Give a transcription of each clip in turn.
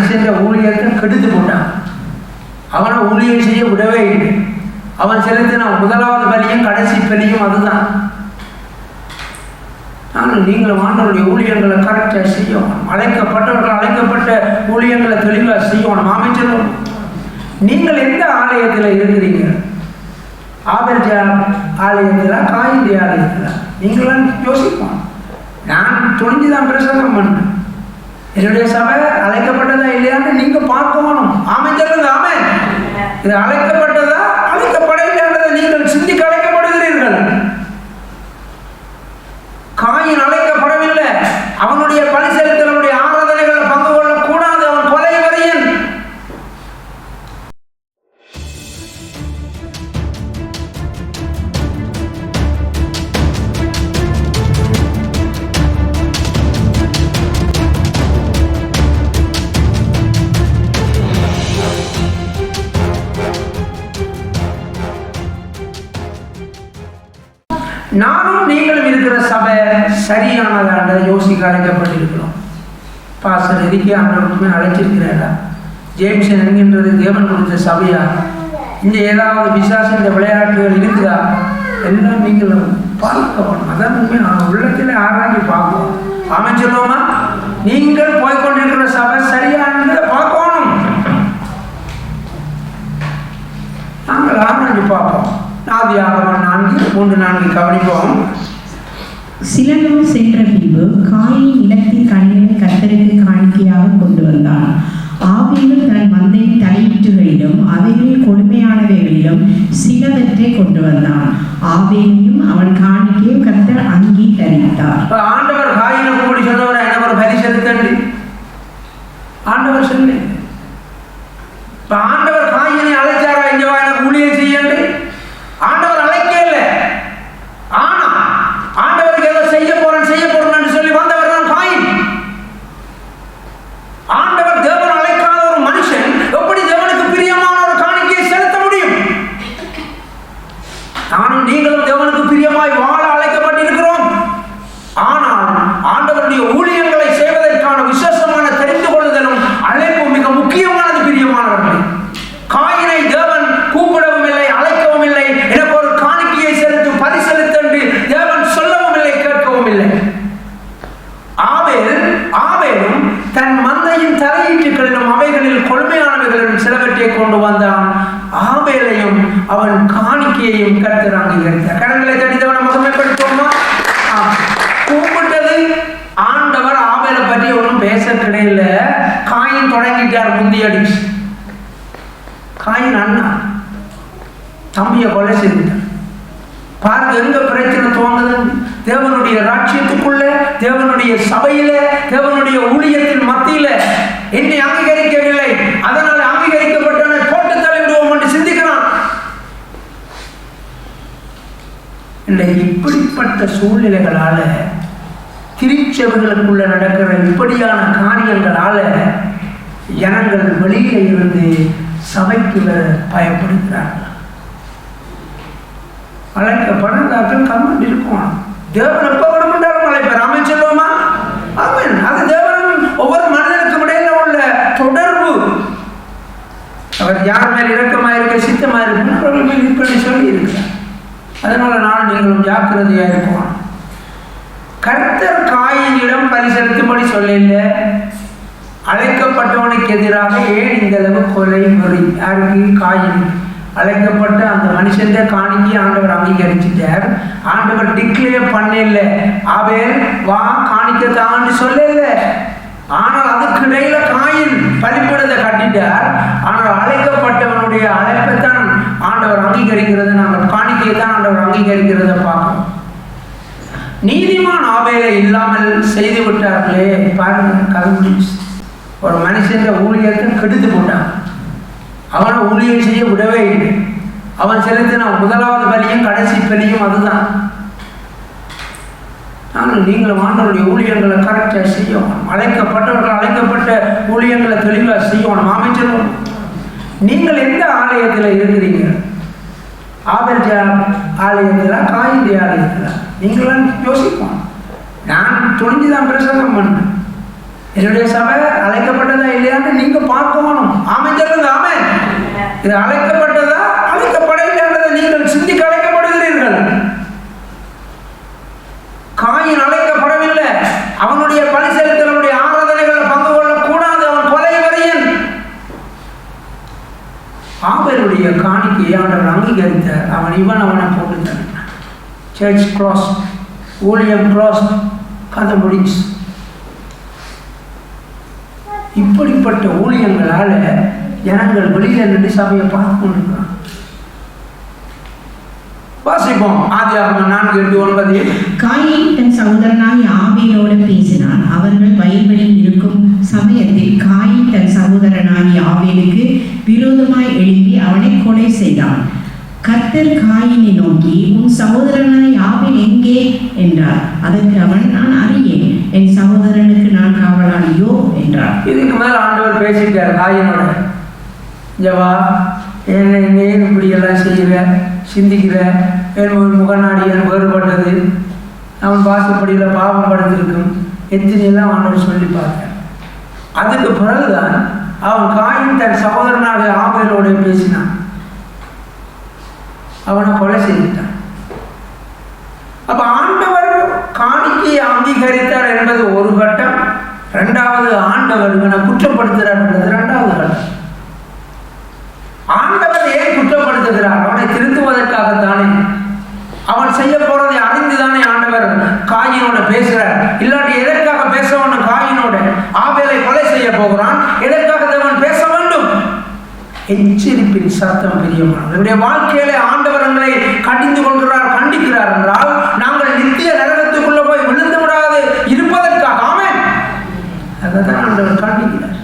மனுஷன் ஊழியத்தை கெடுத்து போட்டான். அவனை ஊழியம் செய்ய விடவே இல்லை. அவன் செலுத்தின முதலாவது பலியும் கடைசி பலியும் அதுதான். ஆனால் நீங்கள் ஆண்டவருடைய ஊழியர்களை கரெக்டாக செய்யணும். அழைக்கப்பட்டவர்கள் அழைக்கப்பட்ட ஊழியர்களை தெளிவாக செய்யணும். அமைச்சரும் நீங்கள் எந்த ஆலயத்தில் இருக்கிறீங்க? ஆபேல் ஆலயத்தில், காயினுடைய ஆலயத்தில்? நீங்களாம் யோசிப்போம். நான் துணிஞ்சுதான் பிரசங்கம் பண்ணேன். என்னுடைய சபை அழைக்கப்பட்டதா இல்லையான்னு நீங்க பார்க்கணும். அமைச்சர்கள் ஆமே, இது அழைக்கப்பட்டதா அழைக்கப்படவில்லைன்றதை நீங்கள் சிந்திக்க அழைக்கப்படுகிறீர்கள். காயின் அழைக்கப்படவில்லை. அவனுடைய பலி செலுத்தலுடைய ஆராதனைகளை பங்கு கொள்ளக்கூடாது. அவன் கொலை வரியன். நானும் நீங்களும் இருக்கிற சபை சரியானதான யோசிக்க அழைக்கப்பட்டிருக்கிறோம். பாஸ்டர் எரிக்கே ஆண்டவருக்குமே அழைச்சிருக்கிறாரா? ஜேம்சன் என்கின்றது தேவன் கொடுத்த சபையா? இந்த ஏதாவது விசாசம் இந்த விளையாட்டுகள் இருக்குதா? எல்லாம் நீங்கள் பார்க்கணும். அதான் உள்ளத்தில் ஆராய்ச்சி பார்க்கணும். அமைச்சருமா, நீங்கள் போய்கொண்டிருக்கிற சபை சரியானதை பார்க்கணும். நாங்கள் ஆராய்ச்சி பார்ப்போம். ஆதியாகமம் 4:3-4 கவனிப்போம். சில நாள் சென்ற பின்பு காயின் நிலத்தின் கனிகளை கர்த்தருக்கு காணிக்கையாக கொண்டு வந்தான். ஆபேலும் தன் மந்தையின் தலையீட்டுகளிலும் அவைகளில் கொடுமையானவைகளிலும் சிலவற்றை கொண்டு வந்தான். ஆபேலையும் அவன் காணிக்கையும் கர்த்தர் அங்கீகரித்தார். ஆண்டவர் காயினை கூடி சொன்னவர் என்ன ஒரு பலி செலுத்தண்டு ஆண்டவர் சொல்லு. ஆண்டவர் காயினை அழைச்சாரா? இங்க எனக்கு ஊழியம் செய்யண்டு ஆண்டவர் அழைக்க இல்லை. ஆனா ஆண்டவருக்கு ஏதோ செய்ய போறேன்னு சொல்லி வந்தவர் தான் காயின். ஆண்டவர் தேவன் அழைக்காத ஒரு மனுஷன் எப்படி தேவனுக்கு பிரியமான ஒரு காணிக்கையை செலுத்த முடியும்? நானும் நீங்களும் தேவனுக்கு பிரியமாய் வாழ அழைக்கப்பட்டிருக்கிறோம். ஆனால் ஆண்டவருடைய ஊழியங்களை செய்வதற்கான விசேஷமான தெரிந்து கொள்ளுதலும் அழைப்பும் மிக முக்கியமானது. பிரியமானவர்கள், காயினை தேவன் கூப்பிடவும் இல்லை, அழைக்கவும் இல்லை. எனக்கு ஒரு காணிக்கையை செலுத்து, பரிசெலுத்தென்று தேவன் சொல்லவும் இல்லை, கேட்கவும் இல்லை. ஆபேலும் தன் மந்தையின் தலையீட்டுகளிலும் அவைகளில் கொள்மையானவைகளிலும் சிலவற்றை கொண்டு வந்தான். ஆபேலையும் அவன் காணிக்கையையும் கர்த்தர் அங்கீகரித்தார். கடன்களை தட்டித்தவனை மகிமைப்படுத்துவோமா? கூப்பிட்டது ஆண்டவர். ஆபேலை பற்றி ஒன்றும் பேச கிடையில. காயின் தொடங்கிட்டார் முந்தியடி. காயின் அண்ணா தம்பியை கொலை செய்தார். பாருங்க எங்க பிரச்சனை துவங்குது. தேவனுடைய ராஜ்யத்துக்குள்ள, தேவனுடைய சபையில, தேவனுடைய ஊழியத்தின் மத்தியில என்னை அங்கீகரிக்கவில்லை, அதனால அங்கீகரிக்கப்பட்டவனை போட்டு தள்ளிவிடுவோம் என்று சிந்திக்கிறான். இப்படிப்பட்ட சூழ்நிலைகளால, திருச்சபைகளுக்குள்ள நடக்கிற இப்படியான காரியங்களால ஜனங்கள் வெளியில இருந்து சபைக்கு பயப்படுகிறார்கள். அழைக்கப்படாதாக்கள் கமெண்ட் இருக்கும். தேவன் எப்ப விடமாட்டாலும் அழைப்பார். ஆமென் சொல்லுவோமா? ஆமென். அது தேவன் ஒவ்வொரு மனிதனுக்கும் இடையில உள்ள தொடர்பு. அவர் யார் மேல் இரக்கமாயிருக்க சித்தமாயிருக்கும் அவர்கள் மேல் இப்படி சொல்லி இருக்கிறார். அதனால நான் நீங்களும் ஜாக்கிரதையா இருக்கோம். கர்த்தர் காயினிடம் பலி செலுத்தும்படி சொல்லல. அழைக்கப்பட்டவனுக்கு எதிராக ஏன் இந்த அளவு கொலை முறை? யாருக்கு? காயின். அழைக்கப்பட்ட அந்த மனுஷன் காணிக்கை ஆண்டவர் அங்கீகரிச்சுட்டார். ஆண்டவர் டிக்ளேர் பண்ணல, ஆபேல் வா காணிக்கத்தான்னு சொல்லல. ஆனால் அதுக்கு இடையில காயின் பலிபீடத்தை கட்டிட்டார். ஆனால் அழைக்கப்பட்டவனுடைய அழைப்பைத்தான் ஆண்டவர் அங்கீகரிக்கிறத, நாங்கள் காணிக்கையை தான் ஆண்டவர் அங்கீகரிக்கிறத பார்க்கணும். நீதிமான் ஆபேலை இல்லாமல் செய்து விட்டார்களே. பாருங்க, கதை முடிச்சு. ஒரு மனுஷன் ஊழியத்தை கெடுத்து போட்டான். அவனை ஊழியம் செய்ய விடவே இல்லை. அவன் செலுத்தின முதலாவது பலியும் கடைசி பலியும் அதுதான். ஆனால் நீங்கள் ஆண்டவருடைய ஊழியர்களை கரெக்டாக செய்யணும். அழைக்கப்பட்டவர்கள் அழைக்கப்பட்ட ஊழியர்களை தெளிவாக செய்யணும். அமைச்சரும் நீங்கள் எந்த ஆலயத்தில் இருக்கிறீங்க? ஆபேல் ஆலயத்தில், காயினுடைய ஆலயத்தில்? நீங்களாம் யோசிப்போம். நான் துணிஞ்சுதான் பிரசங்கம் பண்ணேன். என்னுடைய சபை அழைக்கப்பட்டதா இல்லையான்னு நீங்க பார்க்கணும். ஆமென் சொல்லுங்க. ஆமென். இது அழைக்கப்பட்டதா அழைக்கப்படவில்லைன்றதை நீங்கள் சிந்திக்க அழைக்கப்படுகிறீர்கள். காயின் அழைக்கப்படவில்லை. அவனுடைய பலி செலுத்தலுடைய ஆராதனைகளை பங்கு கொள்ளக்கூடாது. அவன் கொலை வரியன். ஆபேலுடைய காணிக்கையை ஆண்டவர் அங்கீகரித்தார். அவனை போட்டுத்தான். சர்ச் க்ளாஸ், ஊழியம் க்ளாஸ், கதை முடிச்சு. இப்படிப்பட்ட ஊழியங்களால ஜனங்கள் வெளியில நின்று சபையை பார்த்து கொண்டிருக்கிறான். வாசிப்போம். ஆதியாகமம் 4:8-9. காயின் தன் சகோதரனாய் ஆபேலோடு பேசினான். அவர்கள் வயல்வெளியில் இருக்கும் சமயத்தில் காயின் தன் சகோதரனாகி ஆபேலுக்கு விரோதமாய் எழுப்பி அவனை கொலை செய்தான். கர்த்தர் காயினை நோக்கி, உன் சகோதரனாய் ஆபேல் எங்கே என்றார். அதற்கு அவன், நான் அறியேன், என் சகோதரனுக்கு நான் காவலாளியோ என்றார். இதுக்கு மேல ஆண்டவர் பேசிட்டார் காயினோட. ஜவா, என்ன இப்படி எல்லாம் செய்கிற, சிந்திக்கிற, என் முகநாடி என் வேறுபட்டது, அவன் வாசப்படியில் பாவம் படுத்திருக்கும், எத்தனையெல்லாம் ஆண்டவர் சொல்லி பார்த்தேன். அதுக்கு பிறகுதான் அவன் காயின் தன் சகோதரனாக ஆபேலோட பேசினான். அவனை கொலை செய்துட்டான். அப்ப ஆண்டவர் காணிக்கையை அங்கீகரித்தார் என்பது ஒரு கட்டம். இரண்டாவது, ஆண்டவர் இவனை குற்றப்படுத்துகிறார் என்பது இரண்டாவது கட்டம். ஆண்டவர் ஏன் குற்றப்படுத்துகிறார்? அவனை திருத்துவதற்காகத்தானே. அவன் செய்ய போறதை அறிந்துதானே ஆண்டவர் காயினோட பேசுறார். இல்லாட்டி எதற்காக பேச வேண்டும்? காயினோட ஆபேலை கொலை செய்ய போகிறான். எதற்காக தேவன் பேச வேண்டும்? எச்சரிப்பின் சத்தம் பிரியமானது. நம்முடைய வாழ்க்கையில ஆண்டவர்களை கடிந்து கொள்கிறார், கண்டிக்கிறார் என்றால் நாங்கள் நித்திய நரகத்துக்குள்ள போய் விழுந்து விடாது இருப்பதற்காக. ஆமென். அதான் ஆண்டவர் கண்டிக்கிறார்.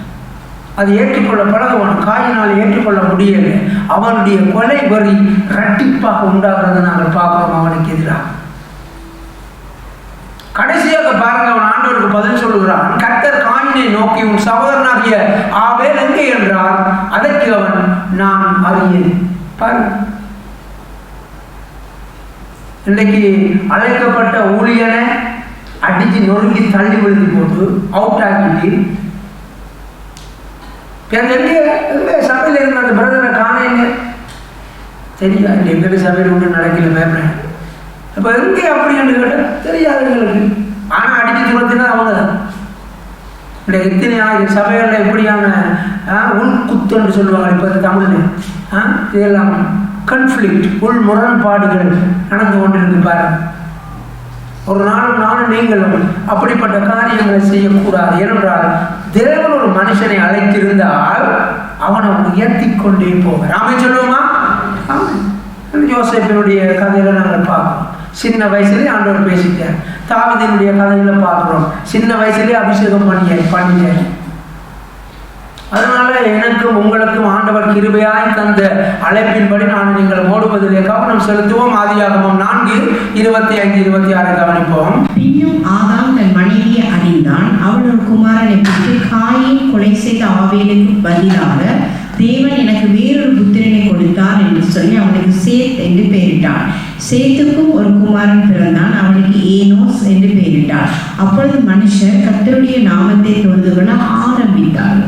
அது ஏற்றுக்கொள்ள பழகுவான். காயினால் ஏற்றுக்கொள்ள முடியலை. அவனுடைய கொலை வரி இரட்டிப்பாக உண்டாகிறத நாங்கள் பார்க்கிறோம் அவனுக்கு எதிராக. கடைசியாக பாருங்க, அவன் ஆண்டவருக்கு பதில் சொல்லுகிறான். கர்த்தர் காயினை நோக்கி, உன் சகோதரனாகிய ஆபேல் எங்கே என்றார். அதற்கு அவன், நான் அறியேன். பாருங்க, இன்றைக்கு அழைக்கப்பட்ட ஊழியனை அடிச்சு நொறுங்கி தள்ளி விழுந்து போட்டு அவுட் ஆக்கிட்டு எங்க சபையில் இருந்த அந்த பிரதரை காணேங்க தெரியா. எங்க சபையில் ஒன்று நடக்கல மேம். அப்ப எங்கே அப்படின்னு கேட்ட தெரியாது எங்களுக்கு. ஆனா அடிச்சு துரத்தினா அவங்க தான். எத்தனை ஆயிரம் சபைகளில் எப்படியான உள்குத்துன்னு சொல்லுவாங்க இப்போ தமிழ்ல. இதெல்லாம் கன்ஃப்ளிக்ட், உள் முரண்பாடுகள் நடந்து கொண்டிருக்கு பாருங்க. ஒரு நானும் நீங்களும் அப்படிப்பட்ட காரியங்களை செய்யக்கூடாது. ஏனென்றால் தேவன் ஒரு மனுஷனை அழைத்திருந்தால் அவனை உயர்த்தி கொண்டே போவார். ஆமென் சொல்லுவோமா? யோசேப்பினுடைய கதையில நாங்கள் பார்க்கிறோம். சின்ன வயசுலேயே ஆண்டவர் பேசிட்டார். தாவீதினுடைய கதையில பார்க்கிறோம். சின்ன வயசுலேயே அபிஷேகம் பண்ணிட்டார். அதனால எனக்கும் உங்களுக்கும் ஆண்டவர் கிருபையாய் தந்த அழைப்பின்படி நான் நீங்கள் ஓடுவதிலே கவனம் செலுத்துவோம். ஆதியாகமம் 4:25-26 கவனிப்போம். பின்னும் ஆதாம் தன் மனைவியை அறிந்தான். அவள் ஒரு குமாரனை பெற்று, காயின் கொலை செய்த ஆபேலுக்கு பதிலாக தேவன் எனக்கு வேறொரு புத்திரனை கொடுத்தார் என்று சொல்லி அவனுக்கு சேத் என்று பெயரிட்டான். சேத்துக்கும் ஒரு குமாரன் பிறந்தான். அவனுக்கு ஏனோஸ் என்று பெயரிட்டார். அப்பொழுது மனுஷர் கர்த்தருடைய நாமத்தை தொழுது கொள்ள ஆரம்பித்தார்.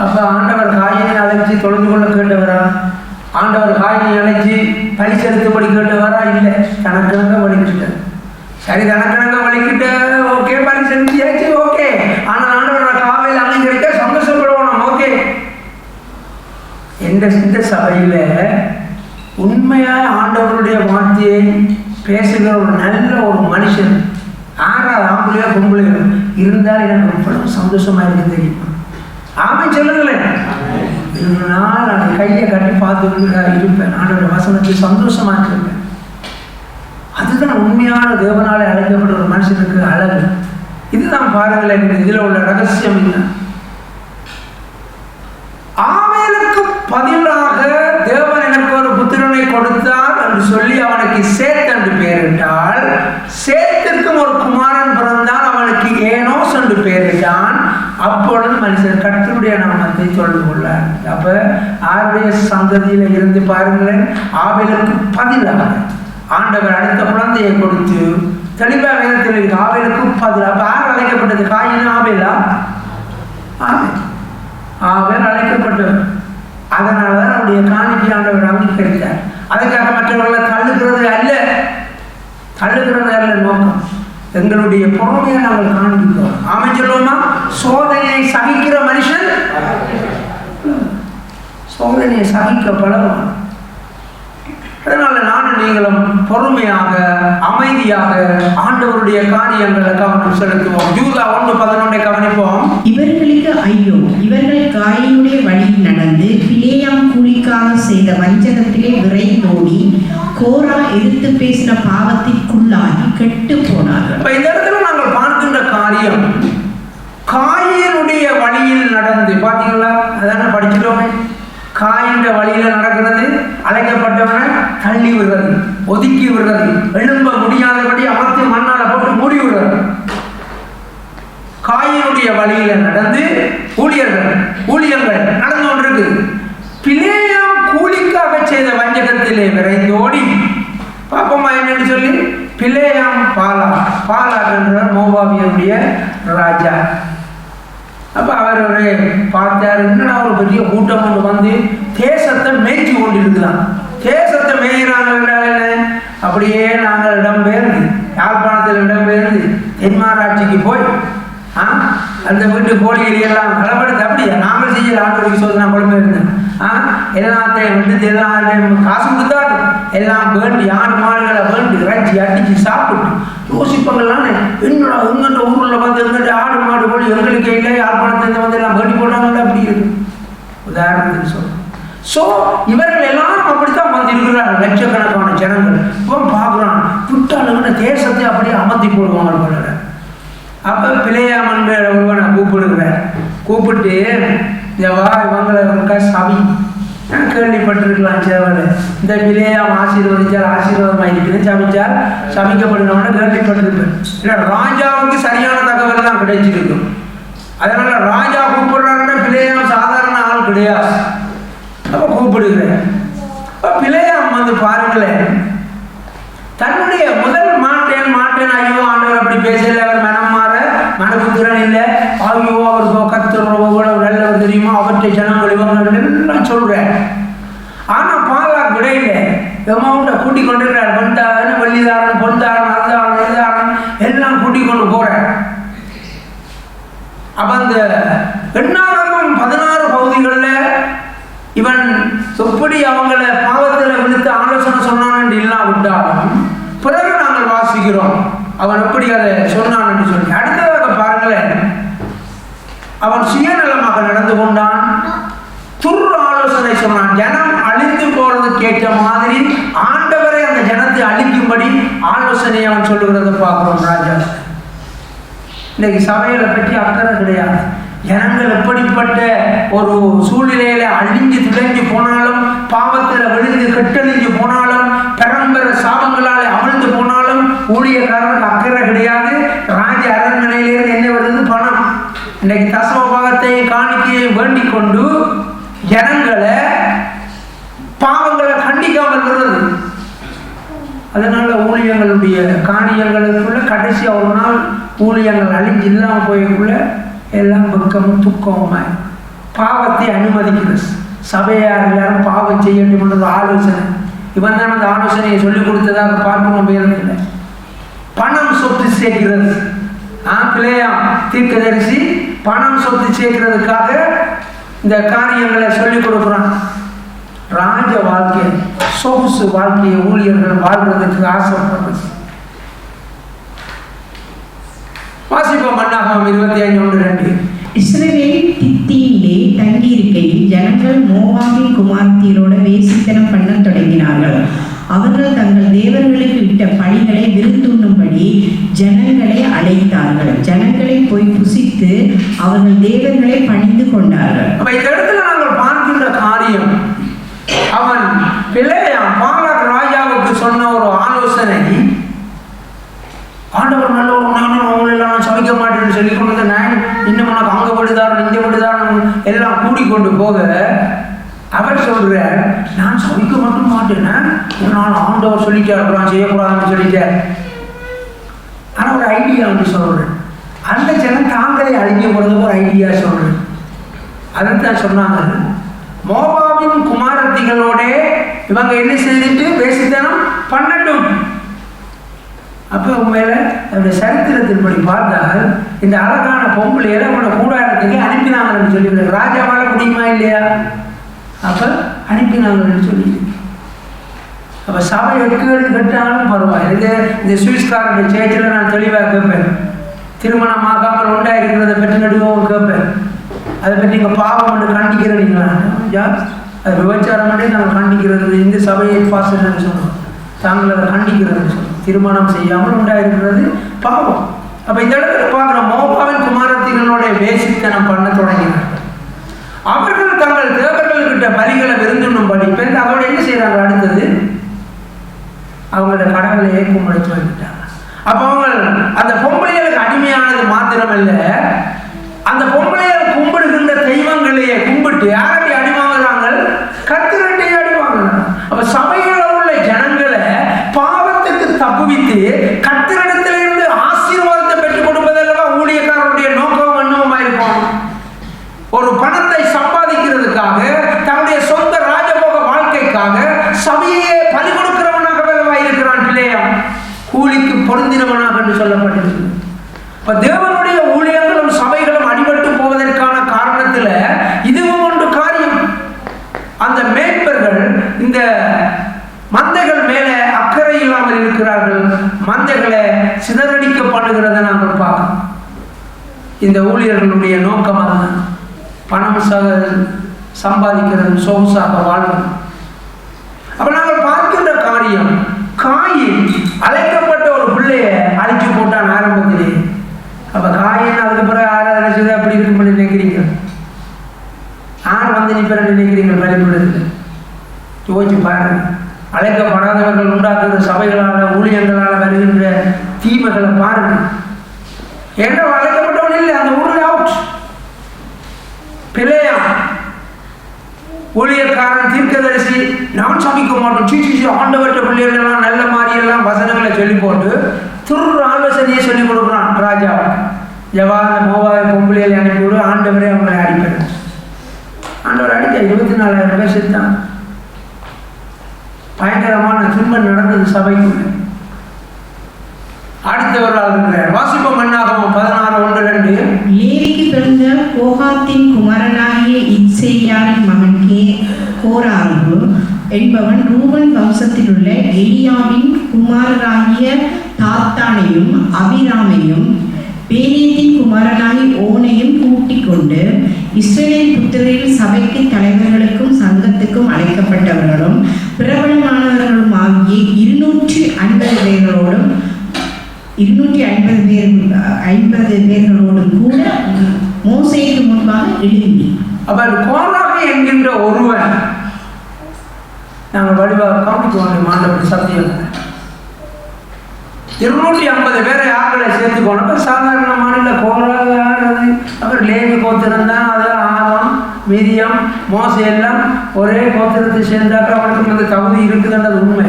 அப்ப ஆண்டவர் காயினை அழைச்சி தொழுது கொள்ள கேட்டவரா? ஆண்டவர் காயினை அழைச்சி பலி செலுத்தும்படி கேட்டவரா? இல்லை, தனக்கணக்க வலிக்கிட்ட. சரி, தனக்கணக்க வலிக்கிட்ட, ஓகே, பலி செலுத்தியாச்சு, ஓகே. ஆனால் ஆண்டவர் காவையில் அங்கீகரிக்க சந்தோஷப்படுவோம். ஓகே. இந்த சபையில உண்மையா ஆண்டவருடைய வார்த்தையை பேசுகிற ஒரு நல்ல ஒரு மனுஷன், ஆறாவது ஆம்பளையோ பொம்பளையோ இருந்தால் எனக்கு எவ்வளவு சந்தோஷமா இருக்கு தெரியுமா? ஆமென் சொல்லுங்களேன். நாள் நான் கையை கட்டி பார்த்து இருப்பேன். ஆண்டோட வசனத்தை சந்தோஷமா இருப்பேன். அதுதான் உண்மையான தேவனாலே அழைக்கப்பட்ட ஒரு மனுஷனுக்கு அழகு. இதுதான் பாருங்களேன், இதுல உள்ள ரகசியம் இல்லை. ஆபேலுக்கு பதிலாக தேவன் எனக்கு ஒரு புத்திரனை கொடுத்தார் என்று சொல்லி அவனுக்கு சேத் என்று பெயரிட்டால், சேத்திற்கும் ஒரு குமாரன் பிறந்தான், அவனுக்கு ஏனோஸ் என்று பெயரிட்டான். அப்பொழுது மனுஷன் கர்த்தருடைய நாமத்தை தொழுது கொள்ளார். அப்ப ஆருடைய சந்ததியில இருந்து பாருங்களேன், ஆபேலுக்கு பதிலாக ஆண்டவர் அடுத்த குழந்தையை கொடுத்து தெளிவா வேதத்தில் இருக்கு. ஆபேலுக்கு பதிலாக. அப்ப யார் அழைக்கப்பட்டது? காயின், ஆபேலா? ஆபேல் அழைக்கப்பட்டவர். அதனால தான் அவருடைய காணிக்கை ஆண்டவர் அங்கீகரித்தார். அதுக்காக மற்றவர்களை தள்ளுகிறது அல்ல, தள்ளுகிறது அல்ல நோக்கம். எங்களுடைய பொறுமையை நாங்கள் காண்பிக்கிறோம். ஆமென் சொல்லுவோமா? சோதனையை சகிக்கிற மனுஷன் சோதனையை சகிக்க பழகும். அதனால நானும் நீங்களும் பொறுமையாக அமைதியாக ஆண்டவருடைய காரியங்களை கவனம் செலுத்துவோம். யூதா 1:11 கவனிப்போம். இவர்களுக்கு ஐயோ, இவர்கள் காயினுடைய வழியில் நடந்து பிலேயாம் கூலிக்காக செய்த வஞ்சகத்திலே விரைந்தோடி கோரா எதிர்த்து பேசின பாவத்திற்குள்ளாகி கெட்டு போனார்கள். இந்த இடத்துல நாங்கள் பார்க்கின்ற காரியம் காயினுடைய வழியில் நடந்து, பாத்தீங்களா? அதான படிச்சுட்டோமே. காயின்ற வழியில நடக்கிறது, அழைக்கப்பட்டவனை தள்ளி விடுறது, ஒதுக்கி விடுறது, எழும்ப முடியாதபடி அமர்த்தி மண்ணால போட்டு மூடி விடுறது. காயினுடைய வழியில நடந்து ஊழியர்கள் நடந்து கொண்டிருக்கு. பிலேயாம் கூலிக்காக செய்த வஞ்சகத்திலே விரைந்தோடி, பாப்பமா என்னன்னு சொல்லி, பிலேயாம் பாலாக் என்ற மோவாபியனுடைய ராஜா. அப்ப அவர் ஒரு பார்த்தார், என்னடா ஒரு பெரிய கூட்டம் ஒன்று வந்து தேசத்தை மேய்ச்சி கொண்டு இருக்குதான். தேசத்தை மேய்கிறாங்க என்றால் என்ன? அப்படியே நாங்கள் இடம்பெயர்ந்து, யாழ்ப்பாணத்தில் இடம்பெயர்ந்து தென்மாராட்சிக்கு போய் அந்த வீட்டு கோழிகளெல்லாம் களப்படுத்த, அப்படியா நாங்கள் செய்யல. ஆண்டு சோதனை குழம்பெயர்ந்தேன். எல்லாத்தையும் விட்டு எல்லாத்தையும் காசு கொடுத்தாட்டும் எல்லாம் வேண்டி ஆடு மாடுகளை வேண்டி இறைச்சி அடிச்சு சாப்பிட்டு யோசிப்பாங்களான்னு, என்னடா எங்கள்கிட்ட ஊரில் வந்து எங்கிட்ட ஆடு மாடு கோழி எங்களுக்கு இல்லை, யாழ்ப்பாணத்திலிருந்து வந்து எல்லாம் வேண்டி போட்டாங்கல்ல, அப்படி இருக்கு. உதாரணத்துக்கு சொல்றேன். இவர்கள் எல்லாரும் அப்படித்தான் வந்து இருக்கிறார்கள், லட்சக்கணக்கான ஜனங்கள். இப்போ பார்க்குறான், விட்டாளுங்கிற தேசத்தை அப்படியே அமர்த்தி போடுவாங்க போல. அப்போ பிலேயாம் என்ற ஒருவனை கூப்பிட்டு வா, இவங்களை சபி கேள்விப்பட்டிருக்கலாம் சேவல். இந்த பிலேயாம் ஆசீர்வதிச்சால் ஆசீர்வாதமாக இருக்குன்னு சபிச்சால் சபிக்கப்படணும்னு கேள்விப்பட்டிருப்பேன். ஏன்னா ராஜாவுக்கு சரியான தகவல் தான் கிடைச்சிருக்கும். அதனால ராஜா கூப்பிடுறாருன்னா பிலேயாம் சாதாரண ஆள் கிடையாது. அப்போ கூப்பிடுகிறேன். இப்போ பிலேயாம் வந்து பாருங்களேன், தன்னுடைய முதல் மாட்டேன் ஐயோ ஆண்டவர் அப்படி பேசல, அவர் மனம் மாற மனபுத்திரன் இல்லை, ஐயோ அவர் கத்துறவங்க நல்லவர் தெரியுமா, அவற்றை ஜனங்கள் இவங்க எல்லாம் சொல்றேன். ஆனா பாலாக் விடையில எமௌண்ட கூட்டிக் கொண்டிருக்கிறார். வெண்டாரன், வெள்ளிதாரன், பொன்தாரன், அந்தாரன், நெய்தாரன் எல்லாம் கூட்டிக் கொண்டு போறேன். அப்ப அந்த 16 பகுதிகளில் இவன் எப்படி அவங்களை பாவத்தில் விழுத்து ஆலோசனை சொன்னான் என்று இல்லாவிட்டாலும் பிறகு நாங்கள் வாசிக்கிறோம் அவன் எப்படி அதை சொன்னான் என்று சொல்லி. அடுத்ததாக பாருங்களேன், அவன் சுயநலமாக நடந்து கொண்டான், துர் ஆலோசனை சொன்னான். ஜனம் அழித்து போறதுக்கு ஏற்ற மாதிரி ஆண்டவரை அந்த ஜனத்தை அழிக்கும்படி ஆலோசனை அவன் சொல்லுகிறத பார்க்கிறோம். ராஜா இன்னைக்கு சபைகளை பற்றி அக்கறை கிடையாது. ஜனங்கள் எப்படிப்பட்ட ஒரு சூழ்நிலையில அழிஞ்சு துளைஞ்சு போனாலும், பாவத்தில் விழுந்து கெட்டழிஞ்சு போனாலும், பரம்பரை சாபங்களால் அமிழ்ந்து போனாலும் ஊழியக்காரனுக்கு அக்கறை கிடையாது. ராஜ அரண்மனையிலிருந்து என்ன வருது? பணம். இன்னைக்கு தசம பாகத்தை காணிக்கையை வேண்டிக் கொண்டு ஜனங்களை பாவங்களை கண்டிக்காமல் வருது. அதனால ஊழியங்களுடைய காரியங்களுக்குள்ள கடைசி ஒரு நாள் ஊழியங்கள் அழிஞ்சு இல்லாமல் போய்க்குள்ள எல்லாம் பக்கமும் துக்கமாய் பாவத்தை அனுமதிக்கிறது. சபையார் எல்லாரும் பாவம் செய்யணும் ஆலோசனை. இவன் தான் அந்த ஆலோசனையை சொல்லிக் கொடுத்ததாக பார்க்கணும். பேருந்தில்லை பணம் சொத்து சேர்க்கிறது. பிள்ளையாம் தீர்க்கதரிசி பணம் சொத்து சேர்க்கிறதுக்காக இந்த காரியங்களை சொல்லிக் கொடுக்குறான். ராஜ வாழ்க்கை, சொகுசு வாழ்க்கையை ஊழியர்கள் வாழ்றதுக்கு ஆசைப்படுறது. வாசிப்போம் மன்னாகமம் 25:1-2. இஸ்ரவேலின் தித்தீனிலே தங்கியிருக்கையில் ஜனங்கள் மோவாபின் குமாரத்தியரோட வேசித்தனம் பண்ண தொடங்கினார்கள். அவர்கள் தங்கள் தேவர்களுக்கு இட்ட பழிகளை விருந்துண்ணும்படி ஜனங்களை அழைத்தார்கள். ஜனங்களை போய் புசித்து அவர்கள் தேவர்களை பணிந்து கொண்டார்கள். இந்த இடத்துல நாங்கள் பார்க்கின்ற காரியம், அவன் பிள்ளையாம் பாலாக் ராஜாவுக்கு சொன்ன ஒரு ஆலோசனை, ஆண்டவர் நல்ல ஒரு அவங்களெல்லாம் சமைக்க மாட்டேன்னு சொல்லி கொண்டு நான் இன்னும் உனக்கு அங்கே படுதாரன் இங்கே படுதாரன் எல்லாம் கூட்டிக்கொண்டு போக அவர் சொல்ற, நான் சமைக்க மட்டும் மாட்டேன்னா ஒரு நாள் ஆண்டவர் சொல்லிட்டார் நான் செய்யக்கூடாதுன்னு சொல்லிட்டார். ஆனால் ஒரு ஐடியா வந்து சொல்றேன், அந்த ஜனம் தாங்களே அழிக்க போறதுக்கு ஒரு ஐடியா சொல்றேன். அதைத்தான் சொன்னாங்க, மோவாபின் குமாரத்திகளோட இவங்க என்ன செய்துட்டு வேசித்தனம் பண்ணட்டும். அப்போ உண்மையில அவருடைய சரித்திரத்தின்படி பார்த்தால் இந்த அழகான பொம்பளையில அவங்களோட கூடாரத்துக்கு அனுப்பினாங்கன்னு சொல்லி ராஜாவால முடியுமா இல்லையா? அப்போ அனுப்பினாங்கன்னு சொல்லி அப்போ சபை எட்டுகள் கட்டாலும் பரவாயில்லை. இந்த சுவிஸ்காரனுடைய சேர்ச்சில் நான் தெளிவாக கேட்பேன், திருமணம் ஆகாமல் உண்டாயிருக்கிறத பற்றி நடுவோம் கேட்பேன். அதை பற்றி நீங்கள் பாவம் ஒன்று கண்டிக்கிறீங்களா? அது விபச்சாரம் பண்ணி நாங்கள் கண்டிக்கிறது, இந்த சபையை பாசன்னு சொல்லுவோம், தாங்கள் அதை கண்டிக்கிறதுன்னு சொல்லுவோம். திருமணம் செய்யாமல் உண்டாயிருக்கிறது பாவம். அப்போ இந்த இடத்துல பார்க்குற மோவாவின் குமாரத்திகளோட வேசித்தனம் பண்ண தொடங்கினார்கள். அவர்கள் தங்கள் தேவர்கள்கிட்ட பலிகளை விருந்துண்ணும்படி பிறகு அதோட என்ன செய்யறாங்க? அடுத்தது அவங்களோட கடவுளை கும்பிடுத்து வந்துட்டாங்க. அப்போ அவங்க அந்த பொம்பளைகளுக்கு அடிமையானது மாத்திரமல்ல, அந்த பொம்பளைகள் கும்பிடுகின்ற தெய்வங்களையே கும்பிட்டு யாரடி அடிவாங்குறாங்க? கர்த்தரையே அடிவாங்குறாங்க. அப்ப சபையில் உள்ள ஜனங்களை பாவத்துக்கு தப்புவித்து கர்த்தரிடத்திலிருந்து ஆசீர்வாதத்தை பெற்றுக் கொடுப்பதல்லவா ஊழியக்காரருடைய நோக்கம் எண்ணமா இருக்கும். ஒரு பணத்தை சம்பாதிக்கிறதுக்காக, தன்னுடைய சொந்த ராஜபோக வாழ்க்கைக்காக சபையே பலி கொடுக்கிறவனாக இருக்கிறான். பிள்ளையா கூலிக்கு பொருந்தினவனாக என்று சொல்லப்பட்டிருக்கு. இப்ப தேவனுடைய ஊழியர்களும் சபைகளும் அடிபட்டு போவதற்கான காரணத்துல இதுவும் ஒன்று காரியம். அந்த மேய்ப்பர்கள் இந்த மந்தைகள் மேல அக்கறை இல்லாமல் இருக்கிறார்கள். மந்தைகளை சிதறடிக்க பண்ணுகிறத நாங்கள் பார்க்கணும். இந்த ஊழியர்களுடைய நோக்கம் அதுதான், பணம் சம்பாதிக்கிறது, சொகுசாக வாழ்வது. அப்ப நாங்கள் பார்க்கின்ற காரியம், காயின் அழைக்கப்பட்ட ஒரு பிள்ளைய அழிச்சு போட்டான் ஆரம்பத்திலே. அப்ப காயின் அதுக்கு பிறகு ஆராதனை செய்து அப்படி இருக்கும் நினைக்கிறீங்க? யார் வந்து நிற்பேன் நினைக்கிறீங்க? வழிபடுறது யோசிச்சு பாருங்க. அழைக்கப்படாதவர்கள் உண்டாக்குற சபைகளால ஊழியர்களால் வருகின்ற தீமைகளை பாருங்க. ஏன்னா அழைக்கப்பட்டவன் இல்லை, அந்த ஊரில் அவுட். பிள்ளையா ஊழியக்காரன் தீர்க்கதரிசி நான் சமைக்க மாட்டோம், சீச்சி ஆண்டவற்ற பிள்ளைகளெல்லாம் நல்ல மாதிரியெல்லாம் வசனங்களை சொல்லி போட்டு துரு ஆலோசனையை சொல்லி கொடுக்குறான் ராஜா. ஜவான மோவாவை பொம்பளையில் அனுப்பிவிடு, ஆண்டவரே அவங்களை அடிப்பேன். ஆண்டவர் அடிக்க 24,000 பேர் செத்தான். பயங்கரமான துன்பம் நடந்தது சபைக்குள்ள. அடுத்தவர்கள் வாசிப்பம் என்னாகவும் 16:1-2. லேவிக்கு பிறந்த கோகாத்தின் குமாரனாகிய இத்சேயாரின் மகன் கோராகு என்பவன் ரூபன் வம்சத்தில் உள்ள எலியாவின் குமாரராகிய தாத்தானையும் அபிராமையும் பேலேத்தின் குமாரனாகி ஓனையும் கூட்டிக் கொண்டு இஸ்ரவேல் புத்திரரில் சபைக்கு தலைவர்களுக்கும் சங்கத்துக்கும் அழைக்கப்பட்டவர்களும் பிரபலமானவர்களும் ஆகிய 250 பேர்களோடும் 250 பேர்களோடும் கூட மோசேக்கு முன்பாக எழும்பி. அவர் கோராகு என்கின்ற ஒருவன், நாங்கள் வடிவாக காமிக்குவாங்க மாண்டவர் சத்தியம், 250 பேரை ஆக்களை சேர்த்து போனப்ப சாதாரணமான கோராகு ஆனது. அவர் லேவி கோத்திரம் தான், அது ஆதம் மிரியம் மோசே எல்லாம் ஒரே கோத்திரத்தை சேர்ந்தாக்க அவனுக்கு அந்த தகுதி இருக்குதுன்றது உண்மை,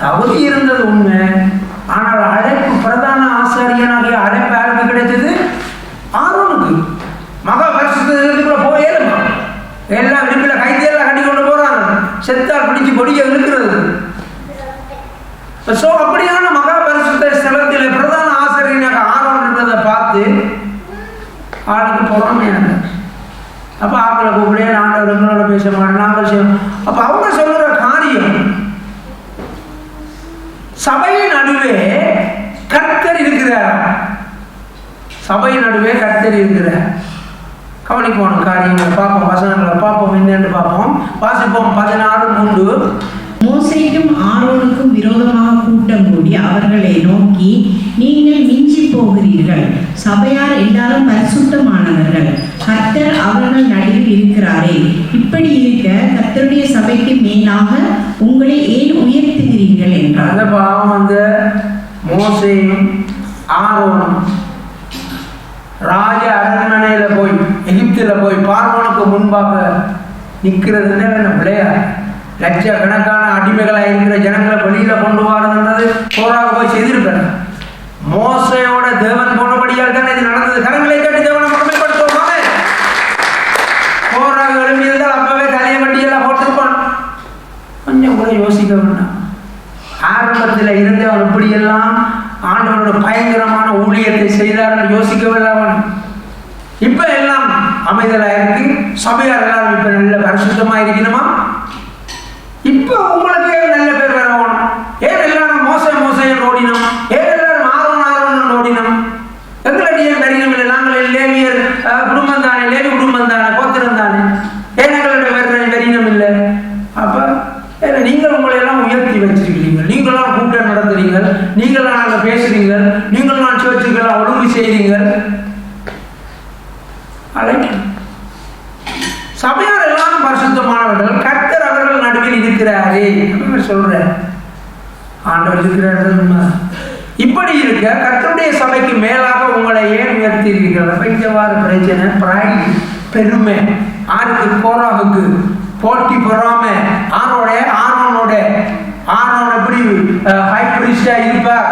தகுதி இருந்தது உண்மை. ஆனால் அழைப்பு பிரதான ஆசாரியனாகிய அழைப்பு யாருக்கு கிடைத்தது? ஆரோனுக்கு. மகா பரிசுத்தத்துக்குள்ள போயேருமா எல்லாம் இடுப்பில் கைதியெல்லாம் கட்டி கொண்டு போறாங்க, செத்தால் பிடிச்சு கொடிய இழுக்கிறது. ஸோ அப்படியான மகா பரிசுத்த ஸ்தலத்தில் பிரதான ஆசிரியனாக ஆரோன்றதை பார்த்து ஆளுக்கு பொறாமையான. அப்போ ஆக்களை கூப்பிடே ஆண்டவர் எங்களோட பேச மாட்டேன், நாங்கள் செய்யணும். அப்போ அவங்க சொல்லுற காரியம், சபையின் நடுவே கர்த்தர் இருக்கிறார், சபையின் நடுவே கர்த்தர் இருக்கிறார். கவனிப்போன காரியங்களை பார்ப்போம், வசனங்களை பார்ப்போம், என்னென்று பார்ப்போம். வாசிப்போம் 16:3. மோசேக்கும் ஆரோனுக்கும் விரோதமாக கூட்டம் கூடி அவர்களை நோக்கி, நீங்கள் மிஞ்சி போகிறீர்கள், சபையார் எல்லாரும் பரிசுத்தமானவர்கள், கர்த்தர் அவர்கள் நடுவில் இருக்கிறாரே, இப்படி இருக்க கர்த்தருடைய சபைக்கு மேலாக உங்களை ஏன் உயர்த்துகிறீர்கள் என்றார். அந்த பாவம் அந்த மோசேயும் ஆரோனும் ராஜ அரண்மனையில போய் எகிப்தில போய் பார்வோனுக்கு முன்பாக நிற்கிறது என்ன பிள்ளையா? லட்சக்கணக்கான அடிமைகளாக இருக்கிற ஜனங்களை வெளியில கொண்டு வரதுன்றது கோராக போய் செய்திருக்கிறார். மோசையோட தேவன் போனபடியால் தான் இது நடந்தது. கரங்களை தட்டி தேவனை மகிமைப்படுத்துவோம். ஆரம்பத்தில் இருந்து அவன் இப்படியெல்லாம் ஆண்டவரோட பயங்கரமான ஊழியத்தை செய்தார் யோசிக்கவில்லை அவன். இப்ப எல்லாம் அமைதலா இருக்கு, சபையார் எல்லாரும் இப்ப நல்ல பரிசுத்தமா இருக்கணுமா? இப்ப உங்களுக்கு நல்ல பேர் வரணும். ஏன் எல்லாரும் மோசையும் ஓடினோம்? ஏன் எல்லாரும் ஆரோன் ஓடினோம்? எங்களுடைய வரினம் இல்லை. நாங்கள் லேவியர் குடும்பம் தானே, லேவி குடும்பம் தானே, கோத்திரம் தானே, ஏன் எங்களுடைய வரினம் இல்லை? அப்ப நீங்கள் உங்களை எல்லாம் உயர்த்தி வச்சிருக்கிறீங்க, நீங்களாம் கூட்டம் நடத்துறீங்க, நீங்களாம் நாங்கள் பேசுறீங்க, நீங்களாம் சர்ச்சுக்கெல்லாம் ஒழுங்கு செய்றீங்க. சபையார் எல்லாம் பரிசுத்தமானவர்கள், கர்த்தர் அவர்கள் நடுவில் இருக்கிறாரே சொல்ற ஆண்டவர் இருக்கிறார். இப்படி இருக்க கர்த்தருடைய சபைக்கு மேலாக உங்களை ஏன் உயர்த்தீர்கள்? வைத்தவாறு பிரச்சனை, பிரைட், பெருமை. ஆருக்கு? கோராகுக்கு. போட்டி பொறாம. ஆரோன் எப்படி ஹை பிரிஸ்டா இருப்பார்,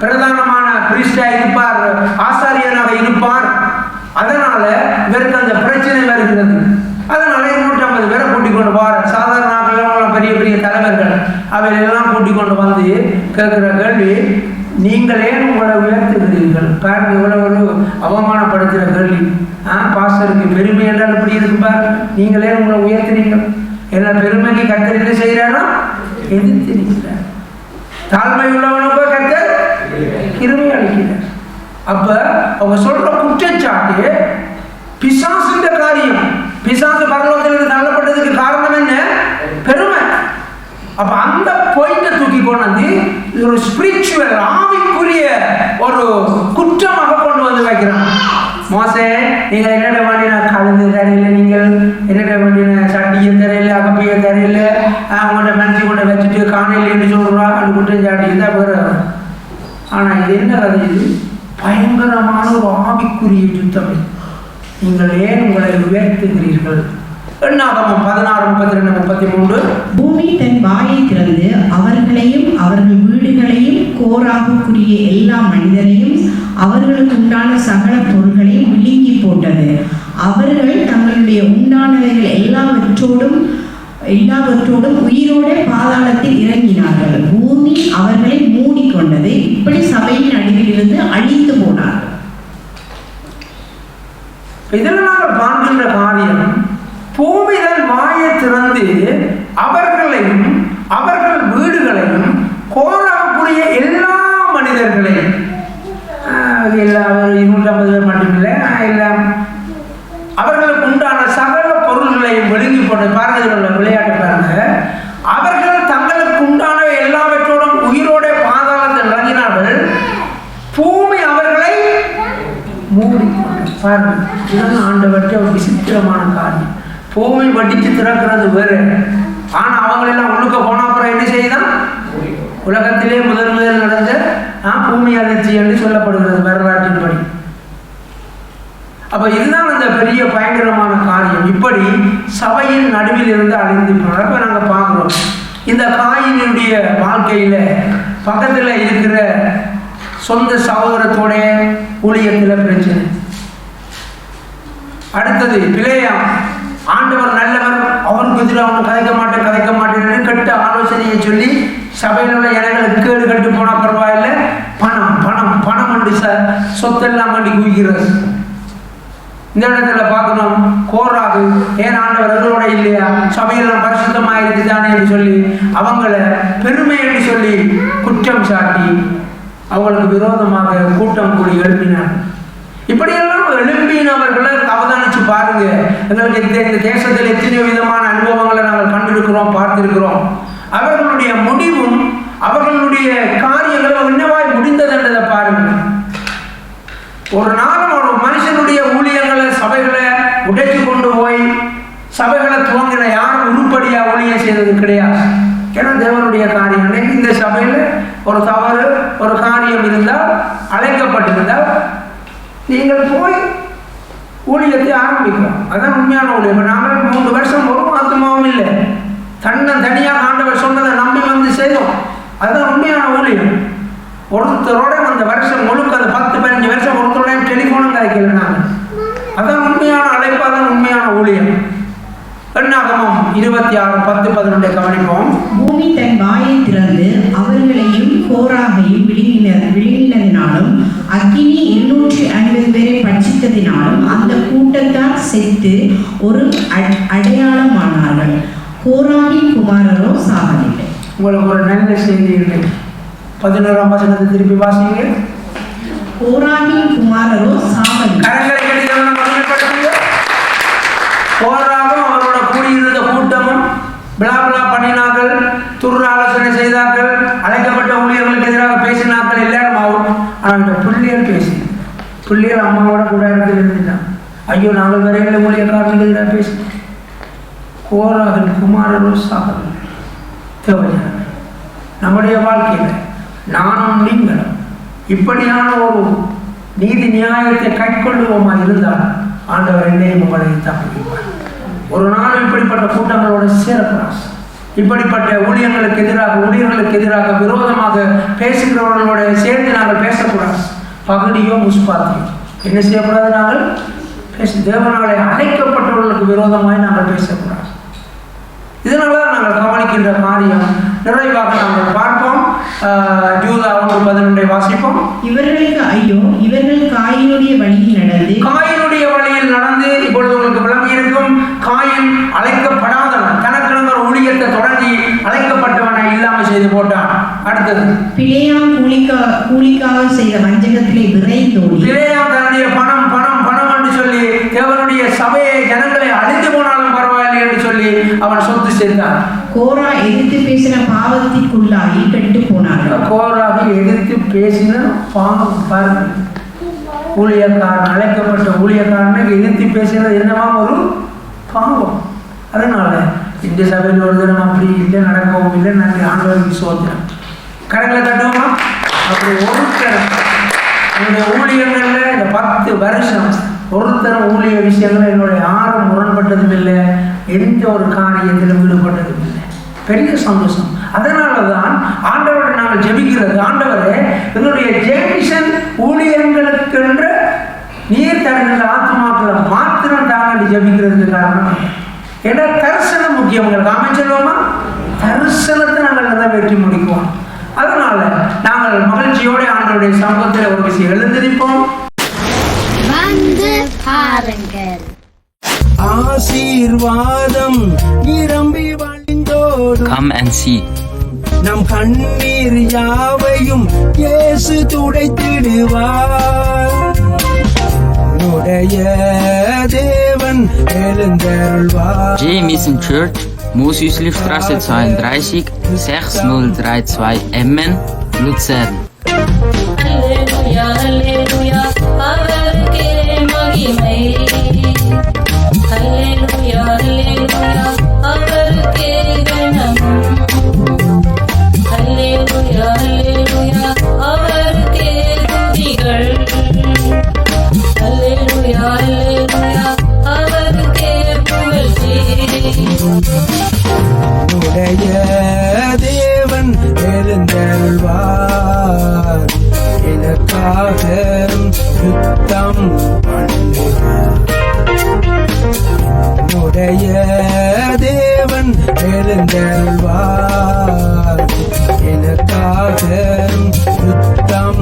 பிரதானமான பிரிஸ்டா இருப்பார், ஆசாரியனாக இருப்பார். அதனால இவருக்கு அந்த பிரச்சனை வருகிறது. அதனால 250 பேரை கூட்டிக் கொண்டு வர சாதாரண பெரிய பெரிய தலைவர்கள் அவையெல்லாம் கூட்டிக் கொண்டு வந்து கேட்கிற கேள்வி, நீங்கள் ஏன் உங்களை உயர்த்துகிறீர்கள்? பாருங்க, இவ்வளவு ஒரு அவமானப்படுத்துகிற கேள்வி. பாஸ்டருக்கு பெருமை என்றால் இப்படி இருக்கு பாரு. நீங்களே உங்களை உயர்த்துறீங்க. என்ன பெருமைக்கு கர்த்தர் என்ன செய்கிறாரோ எதிர்த்திருக்கிறார். தாழ்மை உள்ளவனுக்கோ கர்த்தர் கிருபை அளிக்கிறார். அப்ப அவங்க சொல்ற குற்றச்சாட்டு பிசாசுன்ற காரியம். பிசாசு பரலோகத்திலிருந்து தள்ளப்பட்டதுக்கு காரணம் என்ன? பெருமை. அப்ப அந்த பாயிண்ட தூக்கி கொண்டு வந்து ஒரு ஸ்பிரிச்சுவல், ஆவிக்குரிய ஒரு குற்றமாக கொண்டு வந்து வைக்கிறான். மோசே, நீங்க என்னென்ன பண்ணினா கழுது தரையில, நீங்கள் என்னென்ன பண்ணின சட்டியை தரையில, அகப்பைய தரையில, அவங்கள்ட்ட மனசு கொண்டு வச்சுட்டு காணையில் என்று சொல்றா, அந்த குற்றச்சாட்டி தான் வேற. ஆனா இது என்ன கதை? இது பயங்கரமான ஒரு ஆவிக்குரிய யுத்தம். நீங்கள் ஏன் உங்களை உயர்த்துகிறீர்கள்? எண்ணாகமம் 16:32-33. பூமி தன் வாயை திறந்து அவர்களையும் அவர்கள் வீடுகளையும் கோராகுக்குரிய எல்லா மனிதரையும் அவர்களுக்கு உண்டான சகல பொருள்களையும் விழுங்கி போட்டது. அவர்கள் தங்களுடைய உண்டானவைகள் எல்லாவற்றோடும் உயிரோட பாதாளத்தில் இறங்கினார்கள். பூமி அவர்களை மூடிக்கொண்டது. இப்படி சபையின் நடுவில் இருந்து அழிந்து போனார்கள். இதில் நாங்கள் பார்க்கின்ற காரியம், பூமிதன் வாயை திறந்து அவர்களையும் அவர்கள் வீடுகளையும் கோராகுரிய எல்லா மனிதர்களையும், 250 பேர் மட்டுமில்லை, எல்லாம் அவர்களுக்கு உண்டான சகல பொருள்களையும் விழுங்கி போட்டு பாருங்க. விளையாட்டு பாருங்க. அவர்கள் தங்களுக்கு உண்டான எல்லாவற்றோடும் உயிரோட பாதாளத்தில் இறங்கினார்கள். பூமி அவர்களை மூடிக்கொண்டு பாருங்க. இதுதான் ஆண்டவற்ற ஒரு விசித்திரமான காரியம். பூமி வடிச்சு திறக்கிறது வேறு. ஆனா அவங்களெல்லாம் உள்ளுக்க போன அப்புறம் என்ன செய்யுதான்? உலகத்திலே முதல் நடந்த பூமி அதிர்ச்சி என்று சொல்லப்படுகிறது வரலாற்றின்படி. அப்ப இதுதான் அந்த பெரிய பயங்கரமான காரியம். இப்படி சபையின் நடுவில் இருந்து அழிந்து போனார். இப்ப நாங்க பார்க்கிறோம், இந்த காயினுடைய வாழ்க்கையில பக்கத்துல இருக்கிற சொந்த சகோதரத்தோட ஊழியத்துல பிரச்சனை. அடுத்தது பிளேயாம். ஆண்டவர் நல்லவர், அவருக்கு எதிராக அவன் கதைக்க மாட்டேன் கெட்ட ஆலோசனையை சொல்லி சபையில் உள்ள இனங்களுக்கு கேடு கட்டு போனா பரவாயில்ல, பணம் பணம் பணம் என்று சொத்தெல்லாம் கட்டி குவிக்கிறது. இந்த இடத்துல பார்க்கணும், கோராகு, ஏன் ஆண்டவர் எங்களோட இல்லையா, சபையெல்லாம் பரிசுத்தமாக இருக்குதானே என்று சொல்லி அவங்கள பெருமை என்று சொல்லி குற்றம் சாட்டி அவங்களுக்கு விரோதமாக கூட்டம் கூடி எழுப்பினார். இப்படியெல்லாம் எழுப்பினவர்களை அவதானிச்சு பாருங்க. எங்களுக்கு இந்த தேசத்தில் எத்தனையோ விதமான அனுபவங்களை நாங்கள் கண்டிருக்கிறோம், பார்த்திருக்கிறோம். அவர்களுடைய முடிவும் அவர்களுடைய காரியங்களும் என்னவாய் முடிந்தது என்றதை பாருங்க. ஒரு நாளும் ஒரு மனுஷனுடைய ஊழியங்களை சபைகளை உடைத்து கொண்டு போய் சபைகளை துவங்கின யாரும் உருப்படியா ஊழியம் செய்தது கிடையாது. ஏன்னா தேவனுடைய காரியம். இந்த சபையில் ஒரு தவறு ஒரு காரியம் இருந்தால், அழைக்கப்பட்டிருந்தால் நீங்கள் போய் ஊழியத்தை ஆரம்பிக்கலாம். அதான் உண்மையான ஊழியம். நாங்கள் 3 வருஷம் ஒரு ஆத்மாவும் இல்லை, தனியாக ஆண்டவர் சொன்னதை நம்பி வந்து செய்தோம். அதுதான் உண்மையான ஊழியம். ஒருத்தரோட அந்த வருஷம் முழுக்க, அது 10-15 வருஷம் ஒருத்தரோட டெலிஃபோனும் கிடைக்கல நாங்கள். அதான் உண்மையான அழைப்பு, அதான் உண்மையான ஊழியம். எண்ணாகமம் 26:10-11 கவனிப்போம். பூமி தன் வாயை திறந்து அவர்களையும் சத்தத்தினாலும் அந்த கூட்டத்தார் செத்து ஒரு அடையாளமானார்கள். கோராகின் குமாரரோ சாகவில்லை. உங்களுக்கு ஒரு நல்ல செய்தி இல்லை. 11ஆம் வசனத்தை திருப்பி வாசிங்க. கோராகின் குமாரரோ சாகவில்லை. கரங்களை கட்டிக்கிறவங்க மகிமைப்படுத்துங்க. கோராகும் அவரோட கூடியிருந்த கூட்டமும் பிளாபிளா பண்ணினார்கள், துர் ஆலோசனை செய்தார்கள், அழைக்கப்பட்ட ஊழியர்களுக்கு எதிராக பேசினார்கள், எல்லாரும் ஆகும். ஆனால் இந்த பிள்ளைகள் பேசி பிள்ளைகள் அம்மாவோட கூட இடத்துல இருந்துட்டான். ஐயோ நாங்கள் வரைகளை ஊழியக்காரர்களுக்கு எதிராக பேசினோம். கோராகின் குமாரரோ சாகவில்லை. தேவையான நம்முடைய வாழ்க்கையில் நானும் நீங்களும் இப்படியான ஒரு நீதி நியாயத்தை கைக்கொள்ளுவோமா இருந்தால் ஆண்டவர் என்னையும் உங்களை தப்பிப்பார். ஒரு நாள் இப்படிப்பட்ட கூட்டங்களோடு சேரக்கூடாது. இப்படிப்பட்ட ஊழியர்களுக்கு எதிராக விரோதமாக பேசுகிறவர்களோட சேர்ந்து நாங்கள் பேசக்கூடாது. பகுதியோ முஸ்பாத்தியோ என்ன செய்யக்கூடாது? நாங்கள் தேவனாலே அழைக்கப்பட்டவர்களுக்கு விரோதமாய் நாங்கள் பேசக்கூடாது. இதனால தான் நாங்கள் கவனிக்கின்ற காரியம் நிறைவாக நாங்கள் பார்ப்போம். யூதா 1:11 வாசிப்போம். இவர்களுக்கு ஐயோ, இவர்கள் காயினுடைய வழியில் நடந்து இப்பொழுது உங்களுக்கு விளங்கி இருக்கும். காயின் அழைக்கப்படாதவன், தனக்கு ஒரு ஊழியத்தை தொடங்கி அழைக்கப்பட்டவனை இல்லாமல் செய்து போட்டான். அடுத்தது பிலேயாம் கூலிக்காக செய்த வஞ்சகத்திலே விரைந்தோடி. பிலேயாம் தன்னுடைய பணம் என்று சொல்லி தேவனுடைய சபையை ஜனங்களை அழிந்து போனாலும் பரவாயில்லை என்று சொல்லி அவன் சொத்து சேர்த்தான். கோரா எதிர்த்து பேசின பாவத்திற்குள்ளாகி கெட்டு போனார்கள். கோராவை எதிர்த்து பேசின பாவம் பாருங்க. ஊழியக்காரன், அழைக்கப்பட்ட ஊழியக்காரனுக்கு எதிர்த்து பேசுறது என்னவா ஒரு பாவம். அதனால இந்த சபையில் ஒரு தினம் அப்படி இல்லை, நடக்கவும் இல்லை. நாங்கள் ஆண்டவருக்கு சோதனை கடைகளை தட்டுவோமா? அப்படி ஒருத்தர் என்னுடைய ஊழியர்களில் இந்த 10 வருஷம் ஒருத்தர் ஊழிய விஷயங்கள் என்னுடைய யாரும் முரண்பட்டதும் இல்லை, எந்த ஒரு காரியத்திலும் ஈடுபட்டதும் இல்லை. பெரிய சந்தோஷம். அதனால தான் ஆண்டவரை நாங்கள் ஜெபிக்கிறது, ஆண்டவரே எங்களுடைய ஜெபிஷன் ஊழியர்களுக்கென்ற நீர் தருகின்ற ஆத்மாக்களை மாத்திரம் தாங்கள் ஜெபிக்கிறதுக்கு காரணம் ஏன்னா தரிசனம் முக்கியம். உங்களுக்கு அமைச்சருவோமா? தரிசனத்தை நாங்கள் நிறைவேற்றி முடிக்குவோம். அதனால நாங்கள் மகிழ்ச்சியோட ஆண்டவருடைய சமூகத்தில் ஒரு விஷயம் எழுந்திருப்போம். ஆசீர்வாதம் நிரம்பி வழிந்தோடும். Come and see. நம் கண்ணீர் யாவையும் இயேசு துடைத்திடுவார். உடைய தேவன் எழுந்தருள்வார். J. Mission Church, Mosüslistraße 32, 6032 Emmen, Luzern. Halleluja, Halleluja, அவருக்கே மகிமை. Halleluja, Halleluja, அவருக்கே கனம். Halleluja, Halleluja, அவருக்கே துதிகள். Halleluja, Halleluja, அவருக்கே புகழ்ச்சி. உடைய தேவன் எழுந்தருள்வார். எனக்காக யுத்தம் பண்ணுவார். உடைய தேவன் எழுந்தருள்வார். எனக்காக யுத்தம்